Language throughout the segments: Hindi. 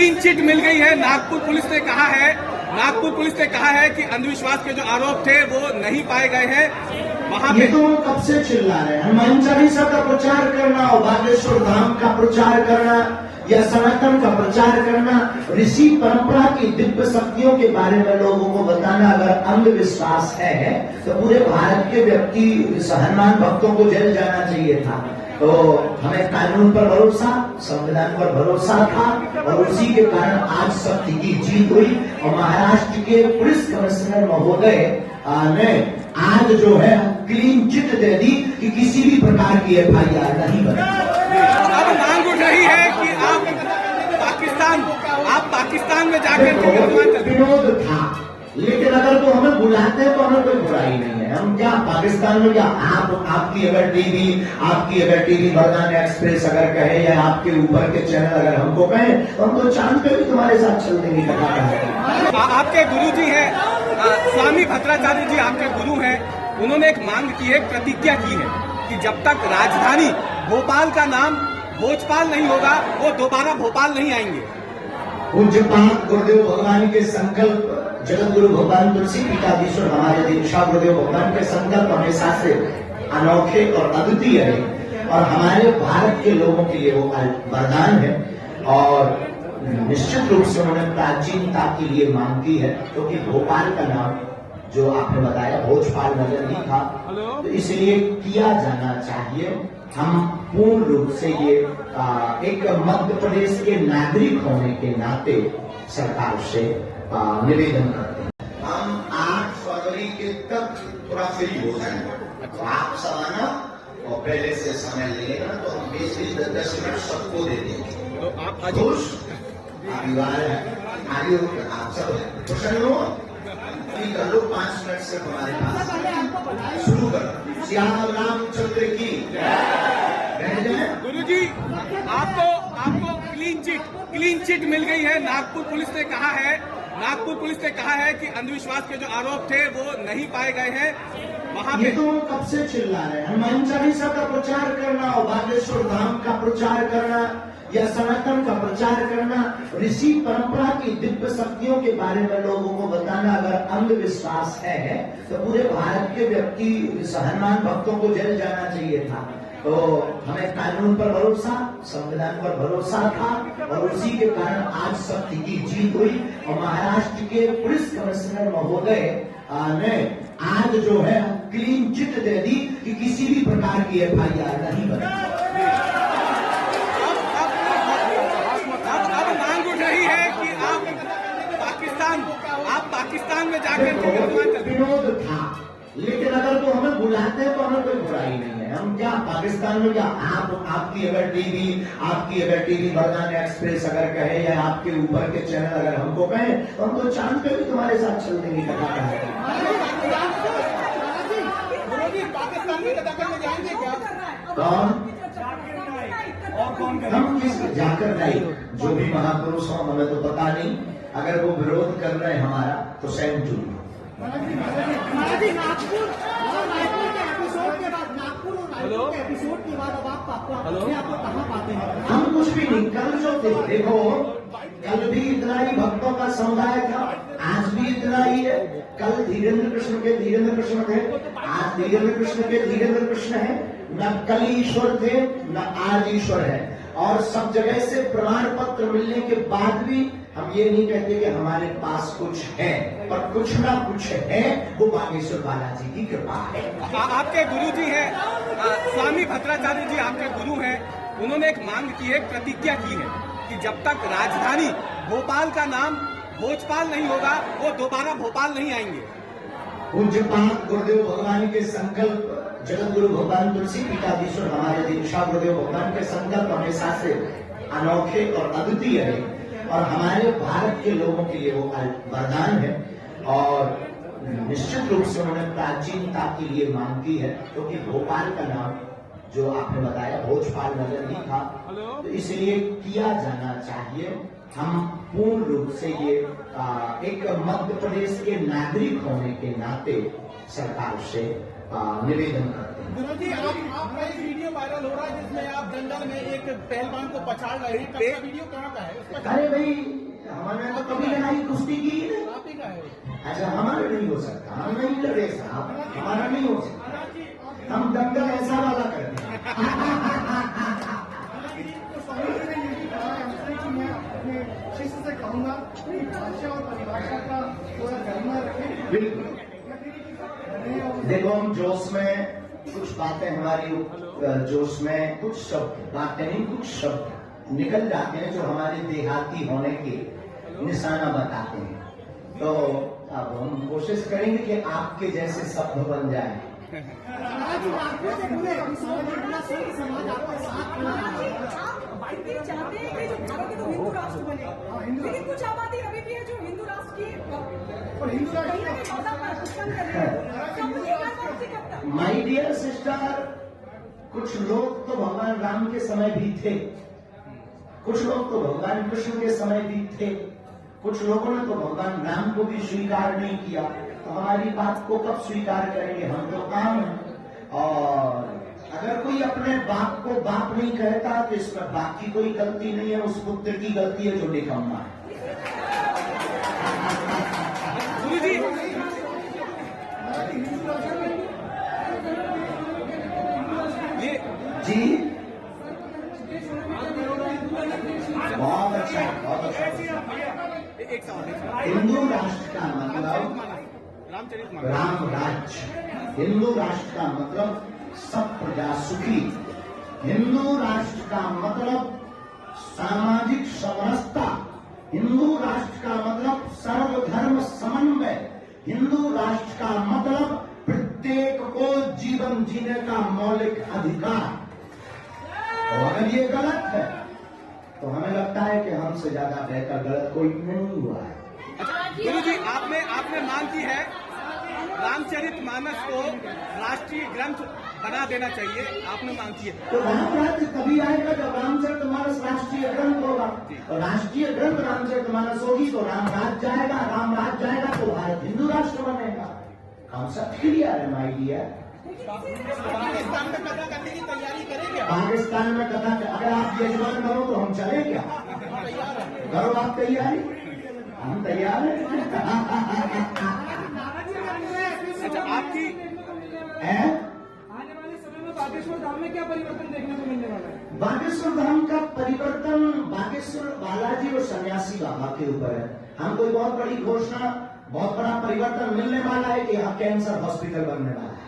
क्लीन चिट मिल गई है। नागपुर पुलिस ने कहा है कि अंधविश्वास के जो आरोप थे वो नहीं पाए गए हैं। वहां पे तो कब से चिल्ला रहे हैं, हनुमान चालीसा का प्रचार करना और बागेश्वर धाम का प्रचार करना या सनातन का प्रचार करना, ऋषि परंपरा की दिव्य शक्तियों के बारे में लोगों को बताना अगर अंधविश्वास है तो पूरे भारत के व्यक्ति हनुमान भक्तों को जेल जाना चाहिए था। तो हमें कानून पर भरोसा, संविधान पर भरोसा था और उसी के कारण आज सत्य की जीत हुई। और महाराष्ट्र के पुलिस कमिश्नर महोदय ने आज जो है क्लीन चिट दे दी कि किसी भी प्रकार की FIR नहीं बनी। अब मांग उठ रही है कि आप पाकिस्तान में जाकर विनोद था, लेकिन अगर तो हमें बुलाते हैं तो हमें कोई बुराई नहीं है। हम क्या पाकिस्तान में क्या आपकी अगर टीवी बरदान एक्सप्रेस अगर कहे या आपके ऊपर के चैनल अगर हमको कहे तो हम तो चांद पे भी तुम्हारे साथ चल देंगे। आपके गुरु जी है स्वामी भद्राचार्य जी, आपके गुरु हैं, उन्होंने एक मांग की है, प्रतिज्ञा की है कि जब तक राजधानी भोपाल का नाम भोजपाल नहीं होगा वो दोबारा भोपाल नहीं आएंगे। पूज्यपाद गुरुदेव भगवान के संकल्प, जगत गुरु भगवान तुलसी पीठाधीश्वर हमारे दीक्षा गुरुदेव भगवान के संकल्प हमेशा से अनोखे और अद्वितीय है और हमारे भारत के लोगों के लिए वो वरदान है। और निश्चित रूप से उन्होंने प्राचीनता के लिए मांग की है, क्योंकि भोपाल का नाम जो आपने बताया भोजपाल नगर नहीं था, तो इसलिए किया जाना चाहिए। हम पूर्ण रूप से ये एक मध्य प्रदेश के नागरिक होने के नाते सरकार से निवेदन करते हैं। हम 8 फरवरी के तक थोड़ा फ्री हो जाएंगे, तो आप सब आना और पहले से समय लेना, तो हम 20-10 मिनट सबको दे देंगे। तो आप खुश परिवार है, आगे आप सब प्रसन्न हो कर लो। 5 मिनट से हमारे पास शुरू करो। श्याम रामचंद्र की गुरु जी, आपको क्लीन चिट मिल गई है। नागपुर पुलिस ने कहा है कि अंधविश्वास के जो आरोप थे वो नहीं पाए गए हैं। वहां पे तो कब से चिल्ला रहे हैं, हनुमान चालीसा का प्रचार करना और बागेश्वर धाम का प्रचार करना या सनातन का प्रचार करना, ऋषि परंपरा की दिव्य शक्तियों के बारे में लोगों को बताना अगर अंधविश्वास है तो पूरे भारत के व्यक्ति हनुमान भक्तों को जेल जाना चाहिए था। तो हमें कानून पर भरोसा, संविधान पर भरोसा था और उसी के कारण आज सत्य की जीत हुई। और महाराष्ट्र के पुलिस कमिश्नर महोदय ने आज जो है क्लीन चिट दे दी कि किसी भी प्रकार की FIR नहीं बनी। अब मांग उठ रही है कि आप पाकिस्तान में जाकर विनोद था, लेकिन अगर तो हमें बुलाते हैं तो हमें कोई बुराई नहीं है। हम क्या पाकिस्तान में क्या आपकी अगर टीवी बरदान एक्सप्रेस अगर कहे या आपके ऊपर के चैनल अगर हमको कहे तो हम तो चांद पे भी तुम्हारे साथ चल देंगे। हम किस जाकर नहीं, जो भी महापुरुष हो हमें तो पता नहीं, अगर वो विरोध कर रहे हैं हमारा तो सेम टू एपिसोड के बाद अब आपको कहाँ पाते हैं? हम कुछ भी नहीं, कल जो थे देखो, कल भी इतना ही भक्तों का समुदाय था, आज भी इतना ही है। कल धीरेन्द्र कृष्ण के धीरेन्द्र कृष्ण थे, आज धीरेन्द्र कृष्ण के धीरेन्द्र कृष्ण है। न कल ईश्वर थे न आज ईश्वर है। और सब जगह से प्रमाण पत्र मिलने के बाद भी हम ये नहीं कहते कि हमारे पास कुछ है, पर कुछ ना कुछ है, वो बागेश्वर बालाजी की कृपा है। आपके गुरु जी है स्वामी भद्राचार्य जी, आपके गुरु हैं, उन्होंने एक मांग की है, प्रतिज्ञा की है कि जब तक राजधानी भोपाल का नाम भोजपाल नहीं होगा वो दोबारा भोपाल नहीं आएंगे। पूज्यपाद गुरुदेव भगवान के संकल्प, जगत गुरु भगवान तुलसी पीठाधीश्वर हमारे दीक्षा गुरुदेव भगवान के संकल्प हमेशा से अनोखे और अद्वितीय है और हमारे भारत के लोगों के लिए वो वरदान है। और निश्चित रूप से उन्होंने प्राचीनता के लिए मांग की है, क्योंकि भोपाल का नाम जो आपने बताया भोजपाल नगर नहीं था, तो इसलिए किया जाना चाहिए। हम पूर्ण रूप से ये एक मध्य प्रदेश के नागरिक होने के नाते सरकार से निवेदन करते हैं। गुरु जी, आपका एक वीडियो वायरल हो रहा है जिसमें आप जंगल में एक पहलवान को पछाड़ रहे हैं। कब का वीडियो कहाँ का है? उसका अरे भाई, हमारे तो कभी लड़ाई कुश्ती की ही नहीं। आप ही का है? अच्छा, हमारा नहीं हो सकता, हम नहीं लड़े साहब, हमारा नहीं हो सकता, हम दंगल ऐसा वाला करते हैं। तो स्वामी जी ने ये भी कहा है कि मैं अपने शिष्य से कहूंगा कि भाषा और परिभाषा का थोड़ा गरिमा रखें। बिल्कुल। देखो, हम जोश में कुछ बातें हमारी जोश में कुछ शब्द बातें नहीं, कुछ शब्द निकल जाते हैं जो हमारे देहाती होने के निशाना बताते हैं। तो अब हम कोशिश करेंगे कि आपके जैसे शब्द बन जाए। बाइट चाहते हैं कि जो भारत है तो हिंदू राष्ट्र बने, लेकिन कुछ आबादी अभी भी है जो हिंदू राष्ट्र की माय डियर सिस्टर, कुछ लोग तो भगवान राम के समय भी थे, कुछ लोग तो भगवान कृष्ण के समय भी थे, कुछ लोगों ने तो भगवान राम को भी स्वीकार नहीं किया। तो हमारी बात को कब स्वीकार करेंगे? हम तो काम हैं। और अगर कोई अपने बाप को बाप नहीं कहता तो इसमें बाप की कोई गलती नहीं है, उस पुत्र की गलती है जो निकम्मा है। गुरु जी, ये जी, बहुत अच्छा, बहुत अच्छा। एक सवाल। हिंदू राष्ट्र का मतलब रामचरितमानस। राम राज्य। हिंदू राष्ट्र का मतलब सब प्रजा सुखी। हिंदू राष्ट्र का मतलब सामाजिक समरसता। हिंदू राष्ट्र का मतलब सर्वधर्म समन्वय। हिंदू राष्ट्र का मतलब प्रत्येक को जीवन जीने का मौलिक अधिकार। और अगर ये गलत है तो हमें लगता है कि हमसे ज्यादा बेहतर गलत कोई नहीं हुआ है। गुरु जी, आपने मांग की है रामचरितमानस को राष्ट्रीय ग्रंथ बना देना चाहिए, आपने मांग की है। तो राम राज्य तभी आएगा जब रामचरितमानस राष्ट्रीय ग्रंथ होगा। और राष्ट्रीय ग्रंथ रामचरितमानस होगी तो राम राज्य जाएगा, राम राज्य जाएगा तो भारत हिंदू राष्ट्र बनेगा। कॉन्सेप्ट क्लियर है माय डियर। पाकिस्तान में कब्जा करने की तैयारी करेंगे? पाकिस्तान में कथा, अगर आप यजमान करो तो हम चले क्या? करो आप तैयारी, हम तैयार हैं। अच्छा, आपकी आने वाले समय में बागेश्वर धाम में क्या परिवर्तन देखने को मिलने वाला है? बागेश्वर धाम का परिवर्तन बागेश्वर बालाजी और सन्यासी बाबा के ऊपर है। हम कोई बहुत बड़ी घोषणा, बहुत बड़ा परिवर्तन मिलने वाला है कि यहाँ कैंसर हॉस्पिटल बनने वाला है।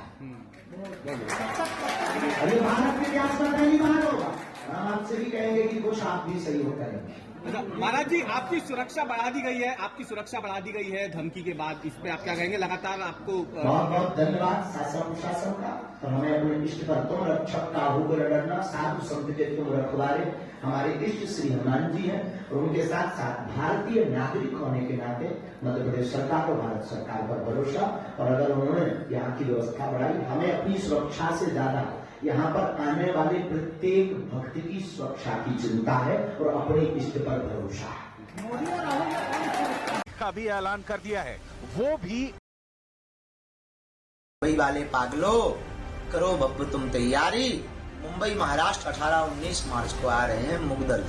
अरे भारत के इतिहास में पहली बार होगा। हम आपसे भी कहेंगे कि कुछ आप भी सही हो करेंगे। अच्छा, महाराज जी, आपकी सुरक्षा बढ़ा दी गई है, आपकी सुरक्षा बढ़ा दी गई है धमकी के बाद, इस पे आप क्या कहेंगे? लगातार आपको बहुत बहुत धन्यवाद शासन प्रशासन का। तो हमें अपने इष्ट पर तुम रक्षक का होकर डरना, साधु संत के तुम रखवारे हमारे इष्ट श्री हनुमान जी हैं। और उनके साथ साथ भारतीय नागरिक होने के नाते मध्य प्रदेश सरकार और भारत सरकार पर भरोसा। और अगर उन्होंने यहाँ की व्यवस्था बढ़ाई, हमें अपनी सुरक्षा से ज्यादा यहाँ पर आने वाले प्रत्येक भक्त की सुरक्षा की चिंता है और अपने इष्ट पर भरोसा है। का भी ऐलान कर दिया है, वो भी मुंबई वाले पागलों, करो बब्बू तुम तैयारी। मुंबई महाराष्ट्र 18-19 मार्च को आ रहे हैं मुगदल।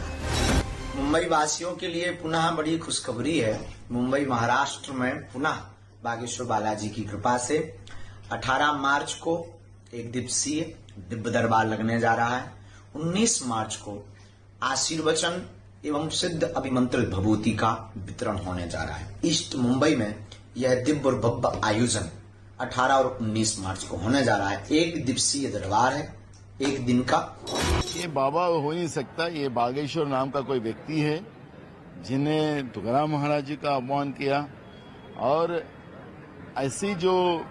मुंबई वासियों के लिए पुनः बड़ी खुशखबरी है। मुंबई महाराष्ट्र में पुनः बागेश्वर बालाजी की कृपा से 18 मार्च को एक दिवसीय दिव्य दरबार लगने जा रहा है। 19 मार्च को आशीर्वचन एवं सिद्ध अभिमंत्रित भभूति का वितरण होने जा रहा है। ईस्ट मुंबई में यह दिव्य और भव्य आयोजन 18 और 19 मार्च को होने जा रहा है। एक दिवसीय दरबार है, एक दिन का। ये बाबा हो नहीं सकता, ये बागेश्वर नाम का कोई व्यक्ति है जिन्हें तुकाराम महाराज जी का अपमान किया। और ऐसी जो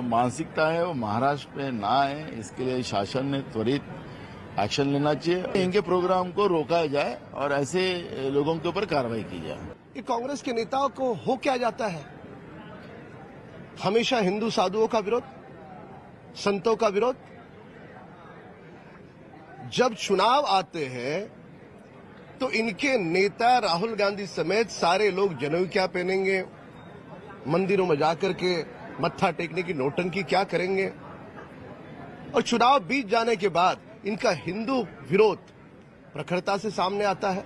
मानसिकता है वो महाराष्ट्र में ना आए, इसके लिए शासन ने त्वरित एक्शन लेना चाहिए। इनके प्रोग्राम को रोका जाए और ऐसे लोगों के ऊपर कार्रवाई की जाए। ये कांग्रेस के नेताओं को हो क्या जाता है? हमेशा हिंदू साधुओं का विरोध, संतों का विरोध। जब चुनाव आते हैं तो इनके नेता राहुल गांधी समेत सारे लोग जनेऊ क्या पहनेंगे, मंदिरों में जाकर के मत्था टेकने की नौटंकी क्या करेंगे, और चुनाव बीत जाने के बाद इनका हिंदू विरोध प्रखरता से सामने आता है।